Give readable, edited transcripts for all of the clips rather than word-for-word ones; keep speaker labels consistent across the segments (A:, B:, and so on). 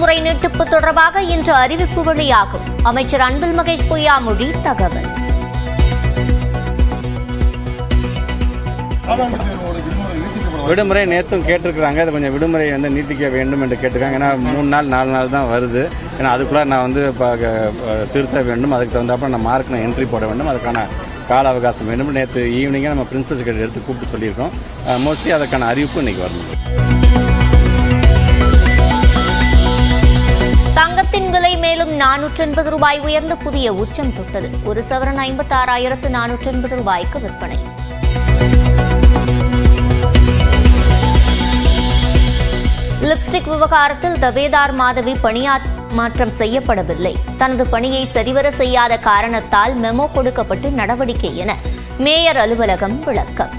A: விடுமுறை நீட்டிப்பு தொடர்பாக இன்று அறிவிப்பு வெளியாகும். அமைச்சர் அன்பில் மகேஷ் பொய்யாமொழி தகவல்.
B: விடுமுறை நேற்றும் கேட்டிருக்கிறாங்க. அது கொஞ்சம் விடுமுறை நீட்டிக்க வேண்டும் என்று கேட்டிருக்காங்க. ஏன்னா 3 நாள் 4 நாள் தான் வருது. ஏன்னா அதுக்குள்ளே நான் திருத்த வேண்டும். அதுக்கு தகுந்தாப்ப நான் மார்க் என்ட்ரி போட வேண்டும். அதுக்கான கால அவகாசம் வேண்டும். நேற்று ஈவினிங்காக நம்ம பிரின்சிபல் செக்ரட்டரி எடுத்து கூப்பிட்டு சொல்லியிருக்கோம். மோஸ்ட்லி அதற்கான அறிவிப்பு இன்னைக்கு வரணும்.
A: தங்கத்தின் விலை மேலும் 480 ரூபாய் உயர்ந்து புதிய உச்சம் தொட்டது. ஒரு சவரன் 56,480 ரூபாய்க்கு விற்பனை. லிப்ஸ்டிக் விவகாரத்தில் தவேதார் மாதவி பணியாற்றம் செய்யப்படவில்லை. தனது பணியை சரிவர செய்யாத காரணத்தால் மெமோ கொடுக்கப்பட்டு நடவடிக்கை என மேயர் அலுவலகம் விளக்கம்.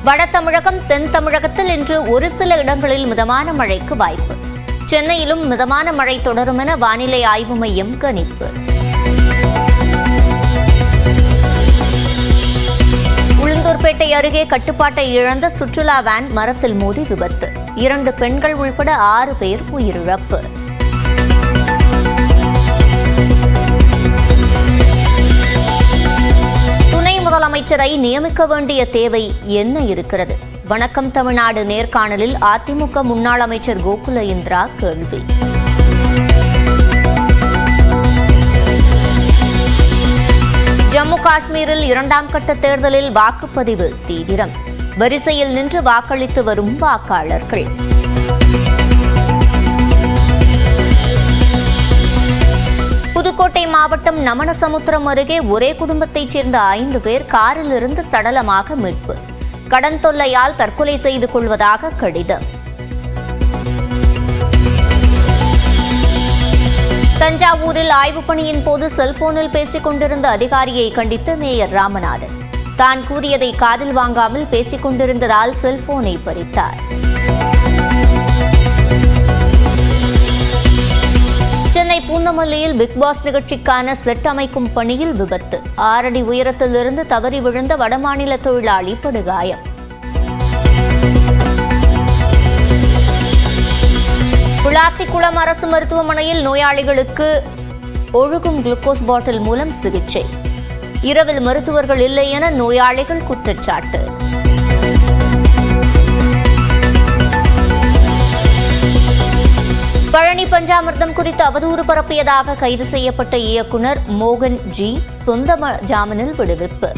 A: வட தமிழகம் தென் தமிழகத்தில் இன்று ஒரு சில இடங்களில் மிதமான மழைக்கு வாய்ப்பு. சென்னையிலும் மிதமான மழை தொடரும் என வானிலை ஆய்வு மையம் கணிப்பு. உளுந்தூர்பேட்டை அருகே கட்டுப்பாட்டை இழந்த சுற்றுலா வேன் மரத்தில் மோதி விபத்து. 2 பெண்கள் உள்பட 6 பேர் உயிரிழப்பு. துணை முதலமைச்சரை நியமிக்க வேண்டிய தேவை என்ன இருக்கிறது? வணக்கம் தமிழ்நாடு நேர்காணலில் அதிமுக முன்னாள் அமைச்சர் கோகுல இந்திரா கேள்வி. ஜம்மு காஷ்மீரில் 2ஆம் கட்ட தேர்தலில் வாக்குப்பதிவு தீவிரம். வரிசையில் நின்று வாக்களித்து வரும் வாக்காளர்கள். புதுக்கோட்டை மாவட்டம் நமனசமுத்திரம் அருகே ஒரே குடும்பத்தைச் சேர்ந்த 5 பேர் காரிலிருந்து சடலமாக மீட்பு. கடன் தொல்லையால் தற்கொலை செய்து கொள்வதாக கடிதம். தஞ்சாவூரில் ஆய்வுப் பணியின் போது செல்போனில் பேசிக் கொண்டிருந்த அதிகாரியை கண்டித்த மேயர் ராமநாதன். தான் கூறியதை காதில் வாங்காமல் பேசிக் கொண்டிருந்ததால் செல்போனை பறித்தார். சென்னை பூந்தமல்லியில் பிக்பாஸ் நிகழ்ச்சிக்கான செட் அமைக்கும் பணியில் விபத்து. 6 அடி உயரத்திலிருந்து தவறி விழுந்த வடமாநில தொழிலாளி படுகாயம். விளாத்திக்குளம் அரசு மருத்துவமனையில் நோயாளிகளுக்கு ஒழுகும் குளுக்கோஸ் பாட்டில் மூலம் சிகிச்சை. இரவில் மருத்துவர்கள் இல்லை என நோயாளிகள் குற்றச்சாட்டு. பழனி பஞ்சாமிர்தம் குறித்து அவதூறு பரப்பியதாக கைது செய்யப்பட்ட இயக்குநர் மோகன் ஜி சொந்த ஜாமீனில் விடுவிப்பு.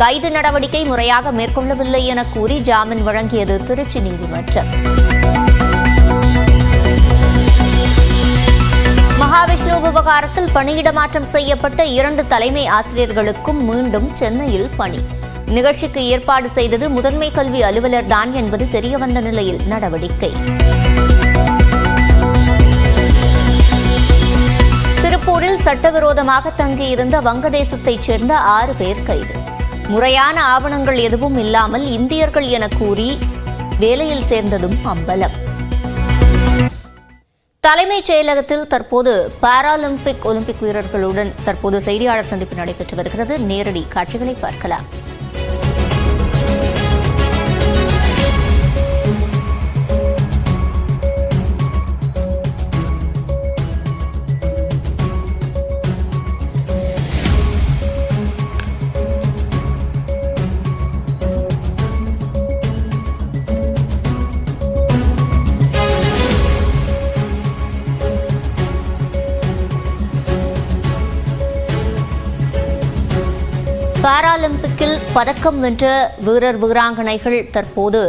A: கைது நடவடிக்கை முறையாக மேற்கொள்ளவில்லை என கூறி ஜாமீன் வழங்கியது திருச்சி நீதிமன்றம். மகாவிஷ்ணு விவகாரத்தில் பணியிட மாற்றம் செய்யப்பட்ட 2 தலைமை ஆசிரியர்களுக்கும் மீண்டும் சென்னையில் பணி. நிகழ்ச்சிக்கு ஏற்பாடு செய்தது முதன்மை கல்வி அலுவலர் தான் என்பது தெரியவந்த நிலையில் நடவடிக்கை. திருப்பூரில் சட்டவிரோதமாக தங்கியிருந்த வங்கதேசத்தைச் சேர்ந்த 6 பேர் கைது. முறையான ஆவணங்கள் எதுவும் இல்லாமல் இந்தியர்கள் என கூறி வேலையில் சேர்ந்ததும் அம்பலம். தலைமைச் செயலகத்தில் தற்போது ஒலிம்பிக் வீரர்களுடன் தற்போது செய்தியாளர் சந்திப்பு நடைபெற்று வருகிறது. நேரடி காட்சிகளை பார்க்கலாம். பாராலிம்பிக்கில் பதக்கம் வென்ற வீரர் வீராங்கனைகள் தற்போது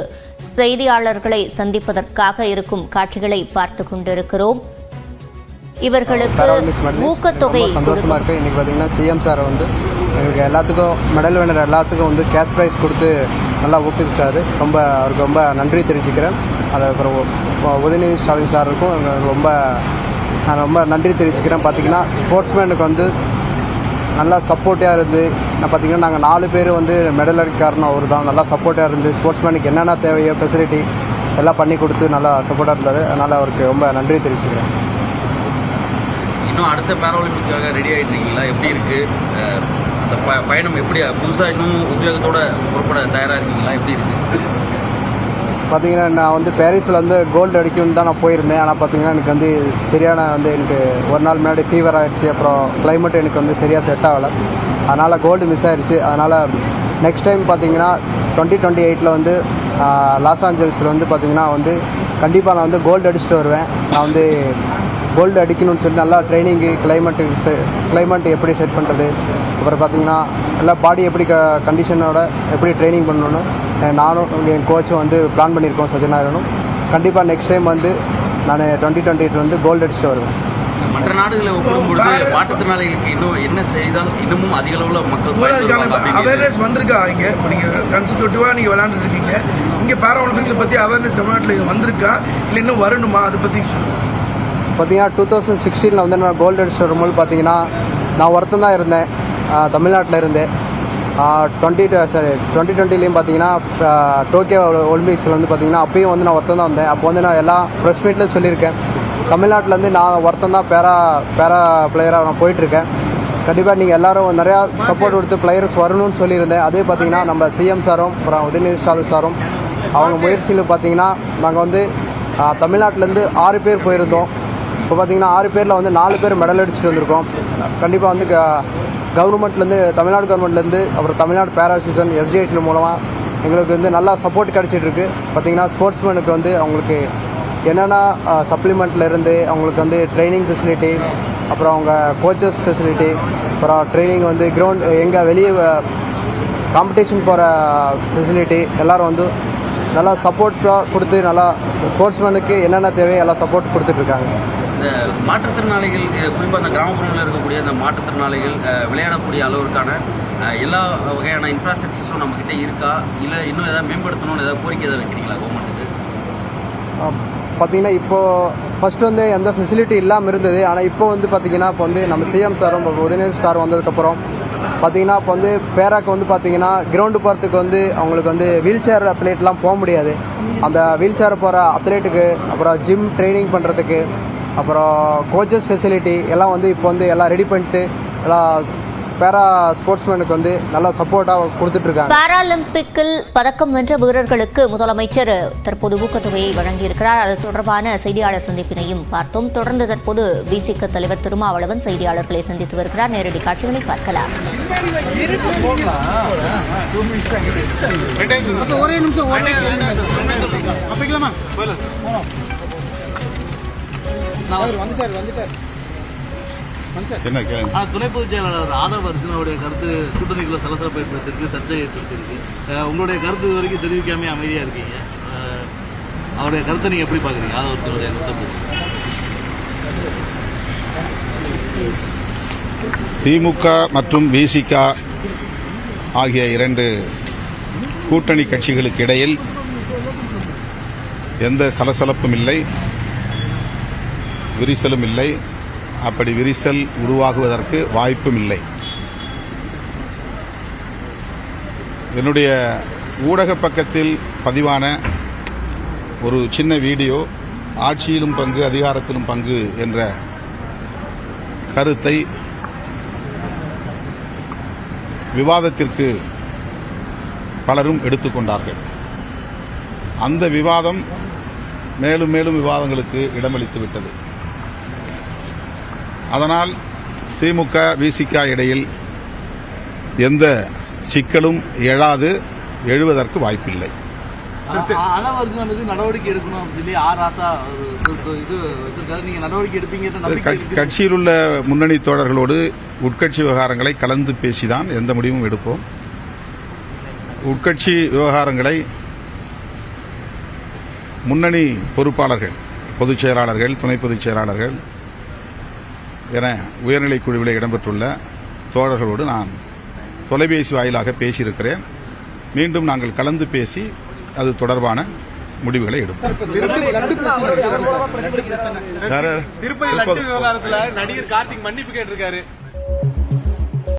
A: செய்தியாளர்களை சந்திப்பதற்காக இருக்கும் காட்சிகளை பார்த்துக் கொண்டிருக்கிறோம். இவர்களுக்கு ஊக்கத்தொகை
C: சந்தோஷமா இருக்கு. இன்னைக்கு பார்த்தீங்கன்னா சிஎம் சார் எங்களுக்கு எல்லாத்துக்கும் மெடல் வினர் எல்லாத்துக்கும் கேஷ் ப்ரைஸ் கொடுத்து நல்லா ஊக்குவிச்சாரு. அவருக்கு ரொம்ப நன்றி தெரிவிச்சுக்கிறேன். அதுக்கப்புறம் உதயநிதி ஸ்டாலின் சாருக்கும் நான் ரொம்ப நன்றி தெரிவிச்சுக்கிறேன். பார்த்தீங்கன்னா ஸ்போர்ட்ஸ்மேனுக்கு நல்லா சப்போர்ட்டாக இருந்து பார்த்தீங்கன்னா நாங்கள் 4 பேர் மெடல் அடிக்க காரணம் அவர் தான். நல்லா சப்போர்ட்டாக இருந்து ஸ்போர்ட்ஸ்மேனுக்கு என்னென்ன தேவையோ ஃபெசிலிட்டி எல்லாம் பண்ணி கொடுத்து நல்லா சப்போர்ட்டாக இருந்தது. அதனால் அவருக்கு ரொம்ப நன்றி தெரிவிச்சுக்கிறேன்.
D: இன்னும் அடுத்த பேராலிம்பிக்காக ரெடி ஆகிட்டீங்களா? எப்படி இருக்குது அந்த பயணம்? எப்படி புதுசாக இன்னும் உத்வேகத்தோடு புறப்பட தயாராக இருக்கீங்களா? எப்படி இருக்குது?
C: பார்த்தீங்கன்னா நான் வந்து பாரிஸில் வந்து கோல்டு அடிக்கணும்னு தான் நான் போயிருந்தேன். ஆனால் பார்த்தீங்கன்னா எனக்கு வந்து சரியான வந்து எனக்கு ஒரு நாள் முன்னாடி ஃபீவர் ஆகிடுச்சு. அப்புறம் கிளைமேட் எனக்கு வந்து சரியாக செட் ஆகலை. அதனால் கோல்டு மிஸ் ஆகிடுச்சு. அதனால் நெக்ஸ்ட் டைம் பார்த்தீங்கன்னா 2028 வந்து லாஸ் ஏஞ்சல்ஸில் வந்து பார்த்தீங்கன்னா வந்து கண்டிப்பாக நான் வந்து கோல்டு அடிச்சுட்டு வருவேன். நான் வந்து கோல்டு அடிக்கணும்னு சொல்லி நல்லா ட்ரைனிங்கு கிளைமேட் எப்படி செட் பண்ணுறது, அப்புறம் பார்த்தீங்கன்னா எல்லா பாடி எப்படி கண்டிஷனோட எப்படி ட்ரைனிங் பண்ணணும்னு நானும் என் கோச்சும் வந்து பிளான் பண்ணியிருக்கோம். சத்யநாராயணும் கண்டிப்பாக நெக்ஸ்ட் டைம் வந்து நான் 2028 வந்து கோல்டு அடிச்சுட்டு வருவேன்.
D: மற்ற நாடுகளை ஒப்பிடும்பொழுது மாற்றுத்திறனாளிகளுக்கு இன்னும் என்ன செய்தால் இன்னமும் அதிக அளவில் மக்கள்
E: அவேர்னஸ் வந்திருக்கா? இங்கே இப்போ நீங்கள் கன்ஸ்டியூட்டிவாக நீங்கள் விளையாண்டுட்டு இருக்கீங்க, இங்கே பேரா ஒலிம்பிக்ஸை பற்றி அவேர்னஸ் தமிழ்நாட்டில் வந்திருக்கா இல்லை இன்னும் வரணுமா? அதை பற்றி
C: பார்த்தீங்கன்னா 2016 வந்து நான் கோல்டு அடிச்சுட்டு வரும்போது பார்த்தீங்கன்னா நான் ஒருத்தன் தான் இருந்தேன் தமிழ்நாட்டில் இருந்தேன். 2020 பார்த்தீங்கன்னா டோக்கியோ ஒலிம்பிக்ஸில் வந்து பார்த்தீங்கன்னா அப்பயும் வந்து நான் ஒருத்தன் தான் வந்தேன். அப்போ வந்து நான் எல்லா ப்ரெஸ் மீட்லையும் சொல்லியிருக்கேன், தமிழ்நாட்டிலேருந்து நான் ஒருத்தன் தான் பேரா பிளேயராக நான் போயிட்டுருக்கேன். கண்டிப்பாக நீங்கள் எல்லோரும் நிறையா சப்போர்ட் கொடுத்து பிளேயர்ஸ் வரணும்னு சொல்லியிருந்தேன். அதே பார்த்தீங்கன்னா நம்ம சிஎம் சாரும் அப்புறம் உதயநிதி ஸ்டாலின் சாரும் அவங்க முயற்சியில் பார்த்தீங்கன்னா நாங்கள் வந்து தமிழ்நாட்டிலேருந்து 6 பேர் போயிருந்தோம். இப்போ பார்த்தீங்கன்னா 6 பேரில் வந்து 4 பேர் மெடல் அடிச்சுட்டு வந்திருக்கோம். கண்டிப்பாக வந்து கவர்மெண்ட்லேருந்து தமிழ்நாடு கவர்மெண்ட்லேருந்து அப்புறம் தமிழ்நாடு பேரா அசோசியேஷன் SDIT மூலமாக எங்களுக்கு வந்து நல்லா சப்போர்ட் கிடச்சிட்ருக்கு. பார்த்திங்கன்னா ஸ்போர்ட்ஸ்மேனுக்கு வந்து அவங்களுக்கு என்னென்ன சப்ளிமெண்ட்லேருந்து அவங்களுக்கு வந்து ட்ரைனிங் ஃபெசிலிட்டி, அப்புறம் அவங்க கோச்சஸ் ஃபெசிலிட்டி, அப்புறம் ட்ரைனிங் வந்து கிரவுண்ட் எங்கே வெளியே காம்படிஷன் போகிற ஃபெசிலிட்டி எல்லோரும் வந்து நல்லா சப்போர்ட்டாக கொடுத்து நல்லா ஸ்போர்ட்ஸ்மேனுக்கு என்னென்ன தேவையோ எல்லாம் சப்போர்ட் கொடுத்துட்ருக்காங்க.
D: இந்த மாற்றுத்திறனாளிகள் குறிப்பாக அந்த கிராமப்புறங்களில் இருக்கக்கூடிய அந்த மாற்றுத்திறனாளிகள் விளையாடக்கூடிய அளவிற்கான எல்லா வகையான இன்ஃப்ராஸ்ட்ரக்சர்ஸும் நம்மக்கிட்ட இருக்கா, இல்லை இன்னும் எதாவது மேம்படுத்தணும்னு ஏதாவது கோரிக்கை எதாவது வைக்கிறீங்களா கவர்மெண்ட்டுக்கு?
C: பார்த்திங்கன்னா இப்போது ஃபஸ்ட்டு வந்து எந்த ஃபெசிலிட்டி இல்லாமல் இருந்தது. ஆனால் இப்போ வந்து பார்த்திங்கன்னா இப்போ வந்து நம்ம சிஎம் சாரும் உதயநிதி சார் வந்ததுக்கப்புறம் பார்த்திங்கன்னா இப்போ வந்து பேராக்கு வந்து பார்த்திங்கன்னா கிரவுண்டு போகிறதுக்கு வந்து அவங்களுக்கு வந்து வீல் சேர் அத்லெட்லாம் போக முடியாது. அந்த வீல் சேர் போகிற அத்லெட்டுக்கு அப்புறம் ஜிம் ட்ரைனிங் பண்ணுறதுக்கு அப்புறம் கோச்சஸ் ஃபெசிலிட்டி எல்லாம் வந்து இப்போ வந்து எல்லாம் ரெடி பண்ணிட்டு எல்லாம் பேரா ஸ்போர்ட்ஸ்மேனுக்கு வந்து நல்லா சப்போர்ட்டாக கொடுத்துட்ருக்காங்க.
A: பாராலிம்பிக்கில் பதக்கம் வென்ற வீரர்களுக்கு முதலமைச்சர் தற்போது ஊக்கத்தொகையை வழங்கியிருக்கிறார். அது தொடர்பான செய்தியாளர் சந்திப்பினையும் பார்த்தோம். தொடர்ந்து தற்போது விசிக தலைவர் திருமாவளவன் செய்தியாளர்களை சந்தித்து வருகிறார். நேரடி காட்சிகளை பார்க்கலாம்.
F: துணை பொதுச் செயலாளர் ஆதவ் அர்ஜுனோடைய கருத்து கூட்டணிக்குள்ள சலசலப்பை ஏற்படுத்திருக்கு, சர்ச்சை ஏற்படுத்திருக்கு. உங்களுடைய கருத்து இது வரைக்கும் தெரிவிக்காம அமைதியா இருக்கீங்க. அவருடைய கருத்தை நீங்க எப்படி பாக்குறீங்க? ஆதவ் அர்ஜுனுடைய கருத்தை
G: திமுக மற்றும் விசிக ஆகிய 2 கூட்டணி கட்சிகளுக்கு இடையில் எந்த சலசலப்பும் இல்லை, விரிசலும் இல்லை. அப்படி விரிசல் உருவாகுவதற்கு வாய்ப்பும் இல்லை. என்னுடைய ஊடக பக்கத்தில் பதிவான ஒரு சின்ன வீடியோ ஆட்சியிலும் பங்கு அதிகாரத்திலும் பங்கு என்ற கருத்தை விவாதத்திற்கு பலரும் எடுத்துக்கொண்டார்கள். அந்த விவாதம் மேலும் மேலும் விவாதங்களுக்கு இடமளித்து விட்டது. அதனால் திமுக விசிக இடையில் எந்த சிக்கலும் எழுவதற்கு வாய்ப்பில்லை.
F: ஆதவ் அர்ஜுன் மீது நடவடிக்கை எடுக்கணும் அப்படின்னு சொல்லி ஆராசா இது வச்சிருக்காரு. நீங்க நடவடிக்கை எடுப்பீங்க?
G: கட்சியில் உள்ள முன்னணி தோழர்களோடு உட்கட்சி விவகாரங்களை கலந்து பேசிதான் எந்த முடிவும் எடுப்போம். உட்கட்சி விவகாரங்களை முன்னணி பொறுப்பாளர்கள், பொதுச் செயலாளர்கள், துணை பொதுச் செயலாளர்கள் என உயர்நிலை குழுவில் இடம்பெற்றுள்ள தோழர்களோடு நான் தொலைபேசி வாயிலாக பேசியிருக்கிறேன். மீண்டும் நாங்கள் கலந்து பேசி அது தொடர்பான முடிவுகளை எடுப்போம்.
F: திருப்பதி லட்டு விவகாரத்தில் நடிகர் கார்த்திக் மன்னிப்பு கேட்டிருக்காரு.